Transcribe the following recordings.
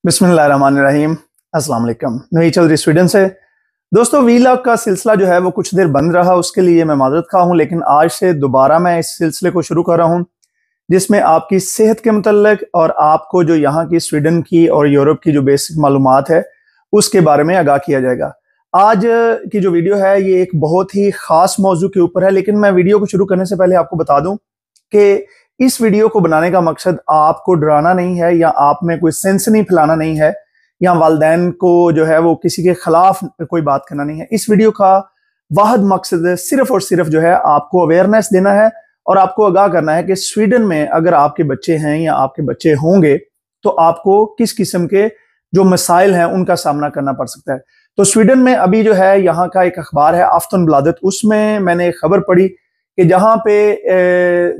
बिस्मिल्लाहिर्रहमानिर्रहीम। अस्सलाम वालेकुम। नई चौधरी स्वीडन से। दोस्तों, वीलॉग का सिलसिला जो है वो कुछ देर बंद रहा, उसके लिए मैं माजरत खा हूँ, लेकिन आज से दोबारा मैं इस सिलसिले को शुरू कर रहा हूँ जिसमें आपकी सेहत के मुतल्लिक और आपको जो यहाँ की स्वीडन की और यूरोप की जो बेसिक मालूमात है उसके बारे में आगाह किया जाएगा। आज की जो वीडियो है ये एक बहुत ही खास मौजू के ऊपर है, लेकिन मैं वीडियो को शुरू करने से पहले आपको बता दूं कि इस वीडियो को बनाने का मकसद आपको डराना नहीं है या आप में कोई सेंस नहीं फैलाना नहीं है या वालिदैन को जो है वो किसी के खिलाफ कोई बात करना नहीं है। इस वीडियो का वाहिद मकसद सिर्फ और सिर्फ जो है आपको अवेयरनेस देना है और आपको आगाह करना है कि स्वीडन में अगर आपके बच्चे हैं या आपके बच्चे होंगे तो आपको किस किस्म के जो मसाइल हैं उनका सामना करना पड़ सकता है। तो स्वीडन में अभी जो है यहाँ का एक अखबार है आफ्टनब्लादेट, उसमें मैंने एक खबर पढ़ी कि जहाँ पे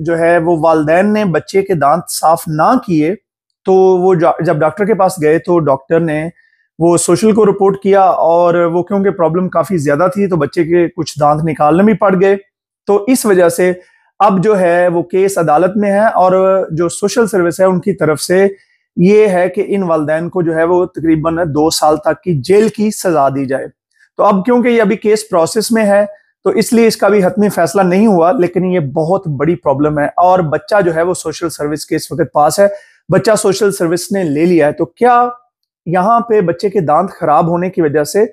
जो है वो वालिदैन ने बच्चे के दांत साफ ना किए तो वो जब डॉक्टर के पास गए तो डॉक्टर ने वो सोशल को रिपोर्ट किया और वो क्योंकि प्रॉब्लम काफी ज्यादा थी तो बच्चे के कुछ दांत निकालने भी पड़ गए। तो इस वजह से अब जो है वो केस अदालत में है और जो सोशल सर्विस है उनकी तरफ से ये है कि इन वालिदैन को जो है वो तकरीबन 2 साल तक की जेल की सजा दी जाए। तो अब क्योंकि ये अभी केस प्रोसेस में है तो इसलिए इसका भी हतमी फैसला नहीं हुआ, लेकिन ये बहुत बड़ी प्रॉब्लम है और बच्चा जो है वो सोशल सर्विस के इस वक्त पास है, बच्चा सोशल सर्विस ने ले लिया है। तो क्या यहाँ पे बच्चे के दांत खराब होने की वजह से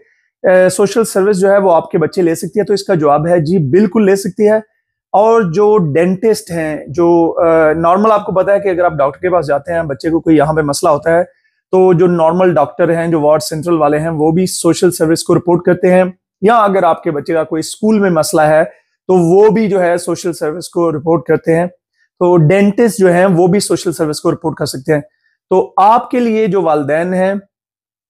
सोशल सर्विस जो है वो आपके बच्चे ले सकती है? तो इसका जवाब है जी, बिल्कुल ले सकती है। और जो डेंटिस्ट हैं, जो नॉर्मल, आपको पता है कि अगर आप डॉक्टर के पास जाते हैं, बच्चे को कोई यहाँ पे मसला होता है तो जो नॉर्मल डॉक्टर हैं, जो वार्ड सेंट्रल वाले हैं, वो भी सोशल सर्विस को रिपोर्ट करते हैं। या अगर आपके बच्चे का कोई स्कूल में मसला है तो वो भी जो है सोशल सर्विस को रिपोर्ट करते हैं। तो डेंटिस्ट जो हैं वो भी सोशल सर्विस को रिपोर्ट कर सकते हैं। तो आपके लिए जो वालिदैन हैं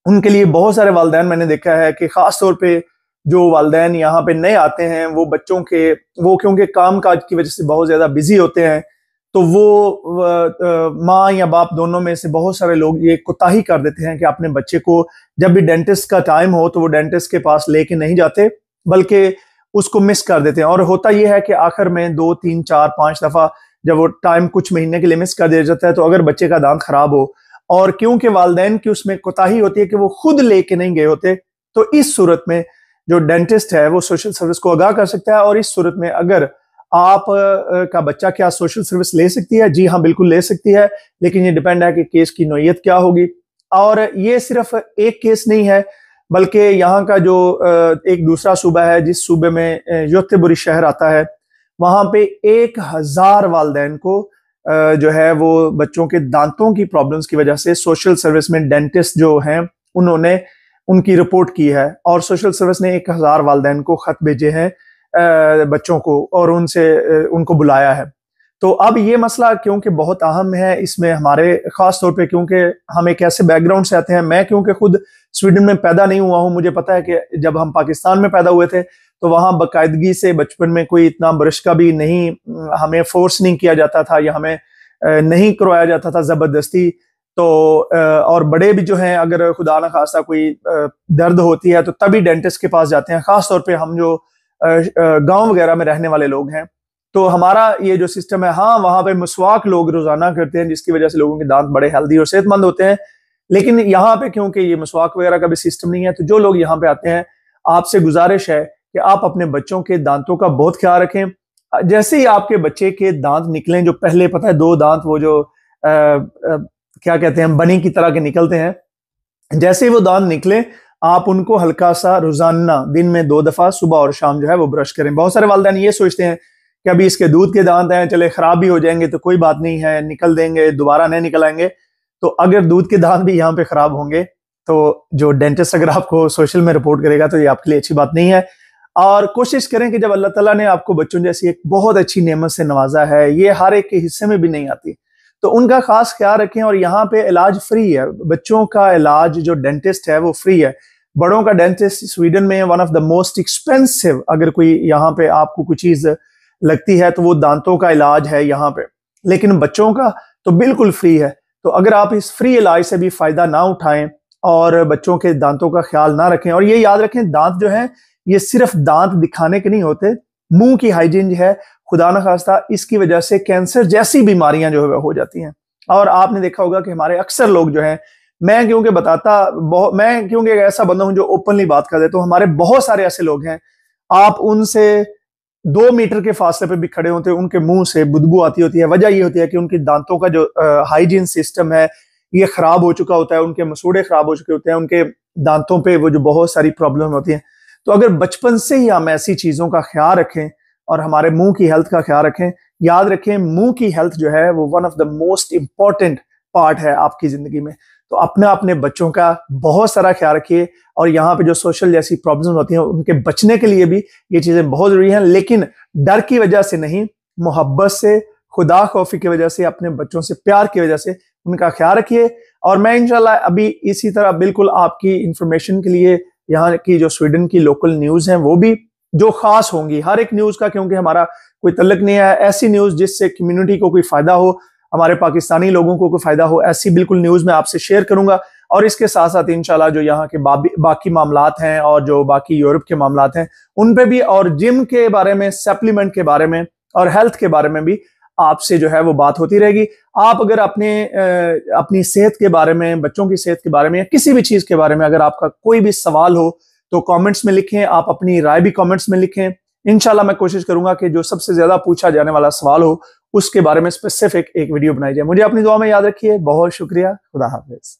उनके लिए बहुत सारे वालिदैन मैंने देखा है कि खास तौर पे जो वालिदैन यहाँ पे नए आते हैं वो बच्चों के वो क्योंकि काम काज की वजह से बहुत ज्यादा बिजी होते हैं तो वो माँ या बाप दोनों में से बहुत सारे लोग ये कोताही कर देते हैं कि अपने बच्चे को जब भी डेंटिस्ट का टाइम हो तो वो डेंटिस्ट के पास लेके नहीं जाते बल्कि उसको मिस कर देते हैं। और होता यह है कि आखिर में 2, 3, 4, 5 दफा जब वो टाइम कुछ महीने के लिए मिस कर दिया जाता है तो अगर बच्चे का दांत खराब हो और क्योंकि वालिदैन की उसमें कोताही होती है कि वो खुद लेके नहीं गए होते, तो इस सूरत में जो डेंटिस्ट है वो सोशल सर्विस को आगाह कर सकता है। और इस सूरत में अगर आप का बच्चा क्या सोशल सर्विस ले सकती है? जी हाँ, बिल्कुल ले सकती है, लेकिन ये डिपेंड है कि केस की नौयत क्या होगी। और ये सिर्फ एक केस नहीं है बल्कि यहाँ का जो एक दूसरा सूबा है जिस सूबे में योतेबुरी शहर आता है, वहां पे 1000 वालिदैन को जो है वो बच्चों के दांतों की प्रॉब्लम्स की वजह से सोशल सर्विस में डेंटिस्ट जो हैं उन्होंने उनकी रिपोर्ट की है और सोशल सर्विस ने 1000 वालिदैन को खत भेजे हैं बच्चों को और उनको बुलाया है। तो अब ये मसला क्योंकि बहुत अहम है, इसमें हमारे खास तौर पे क्योंकि हम एक ऐसे बैकग्राउंड से आते हैं, मैं क्योंकि खुद स्वीडन में पैदा नहीं हुआ हूँ, मुझे पता है कि जब हम पाकिस्तान में पैदा हुए थे तो वहाँ बाकायदगी से बचपन में कोई इतना ब्रश का भी नहीं, हमें फोर्स नहीं किया जाता था या हमें नहीं करवाया जाता था जबरदस्ती। तो और बड़े भी जो हैं अगर खुदा ना खास्ता कोई दर्द होती है तो तभी डेंटिस्ट के पास जाते हैं, खास तौर पे हम जो गांव वगैरह में रहने वाले लोग हैं। तो हमारा ये जो सिस्टम है, हाँ वहां पे मसवाक लोग रोजाना करते हैं जिसकी वजह से लोगों के दांत बड़े हेल्दी और सेहतमंद होते हैं, लेकिन यहाँ पे क्योंकि ये मसवाक वगैरह का भी सिस्टम नहीं है तो जो लोग यहाँ पे आते हैं, आपसे गुजारिश है कि आप अपने बच्चों के दांतों का बहुत ख्याल रखें। जैसे ही आपके बच्चे के दांत निकलें, जो पहले पता है 2 दांत वो जो क्या कहते हैं बनी की तरह के निकलते हैं, जैसे ही वो दांत निकले आप उनको हल्का सा रोजाना दिन में 2 दफा सुबह और शाम जो है वो ब्रश करें। बहुत सारे वालिदैन ये सोचते हैं कि अभी इसके दूध के दांत हैं, चले खराब भी हो जाएंगे तो कोई बात नहीं है, निकल देंगे, दोबारा नहीं निकल आएंगे। तो अगर दूध के दांत भी यहाँ पे खराब होंगे तो जो डेंटिस्ट अगर आपको सोशल में रिपोर्ट करेगा तो ये आपके लिए अच्छी बात नहीं है। और कोशिश करें कि जब अल्लाह ताला ने आपको बच्चों जैसी एक बहुत अच्छी नेमत से नवाजा है, ये हर एक के हिस्से में भी नहीं आती, तो उनका खास ख्याल रखें। और यहाँ पे इलाज फ्री है, बच्चों का इलाज जो डेंटिस्ट है वो फ्री है। बड़ों का डेंटिस्ट स्वीडन में one of the most expensive, अगर कोई यहाँ पे आपको कोई चीज लगती है तो वो दांतों का इलाज है यहाँ पे, लेकिन बच्चों का तो बिल्कुल फ्री है। तो अगर आप इस फ्री इलाज से भी फायदा ना उठाएं और बच्चों के दांतों का ख्याल ना रखें, और ये याद रखें दांत जो है ये सिर्फ दांत दिखाने के नहीं होते, मुंह की हाइजीन जो है खुदा न खास्ता इसकी वजह से कैंसर जैसी बीमारियां जो है हो जाती हैं। और आपने देखा होगा कि हमारे अक्सर लोग जो हैं मैं क्योंकि एक ऐसा बंदा हूं जो ओपनली बात कर देता हूं, हमारे बहुत सारे ऐसे लोग हैं, आप उनसे 2 मीटर के फासले पे भी खड़े होते हैं, उनके मुंह से बदबू आती होती है। वजह ये होती है कि उनकी दांतों का जो हाइजीन सिस्टम है ये खराब हो चुका होता है, उनके मसूड़े खराब हो चुके होते हैं, उनके दांतों पे वो जो बहुत सारी प्रॉब्लम होती है। तो अगर बचपन से ही हम ऐसी चीजों का ख्याल रखें और हमारे मुंह की हेल्थ का ख्याल रखें, याद रखें मुंह की हेल्थ जो है वो one of the most important part है आपकी जिंदगी में। तो अपने बच्चों का बहुत सारा ख्याल रखिए, और यहाँ पे जो सोशल जैसी प्रॉब्लम्स होती हैं उनके बचने के लिए भी ये चीजें बहुत जरूरी हैं, लेकिन डर की वजह से नहीं, मोहब्बत से, खुदा खौफी की वजह से, अपने बच्चों से प्यार की वजह से उनका ख्याल रखिए। और मैं इंशाल्लाह अभी इसी तरह बिल्कुल आपकी इंफॉर्मेशन के लिए यहाँ की जो स्वीडन की लोकल न्यूज हैं वो भी जो खास होंगी, हर एक न्यूज का, क्योंकि हमारा कोई तल्लक नहीं है, ऐसी न्यूज जिससे कम्युनिटी को कोई फायदा हो, हमारे पाकिस्तानी लोगों को कोई फायदा हो, ऐसी बिल्कुल न्यूज मैं आपसे शेयर करूंगा। और इसके साथ साथ इंशाल्लाह जो यहाँ के बाकी मामलात हैं और जो बाकी यूरोप के मामलात हैं उन पे भी, और जिम के बारे में, सप्लीमेंट के बारे में और हेल्थ के बारे में भी आपसे जो है वो बात होती रहेगी। आप अगर अपनी सेहत के बारे में, बच्चों की सेहत के बारे में या किसी भी चीज के बारे में अगर आपका कोई भी सवाल हो तो कमेंट्स में लिखें, आप अपनी राय भी कमेंट्स में लिखें। इंशाल्लाह मैं कोशिश करूंगा कि जो सबसे ज्यादा पूछा जाने वाला सवाल हो उसके बारे में स्पेसिफिक एक वीडियो बनाई जाए। मुझे अपनी दुआ में याद रखिए। बहुत शुक्रिया। खुदा हाफिज।